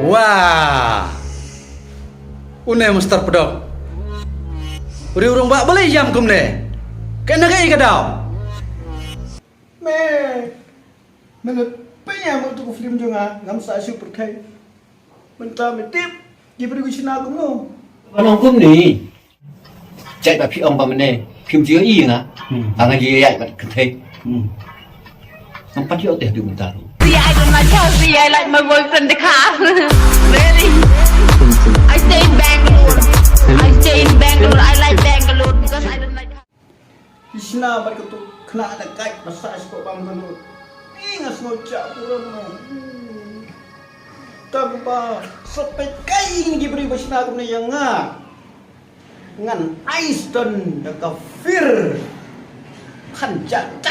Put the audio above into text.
Wah. Une Mister Pedok. Uri urung bak boleh jam kumne. Kena kai kadau. Mẹ bây giờ một tụ phim cho ngắm sao super khay mình ta mình tiếp gì bây giờ nào cũng không Ông cũng đi chạy vào phim ông bà mình này phim chứa y hả thằng gì vậy bạn cần thế không bắt hiệu tiền từ mình ta See, I don't like Chelsea. I like my boyfriend in the car. Really? I stay in Bangalore. I stay in Bangalore. I like Bangalore because I don't like. Isna mereka tu kena ada kait massage kok bang dulu ingat ngocak pura tapi pa sampai kai ini diberi basna aku ni yang ngan ice dan kafir kan cak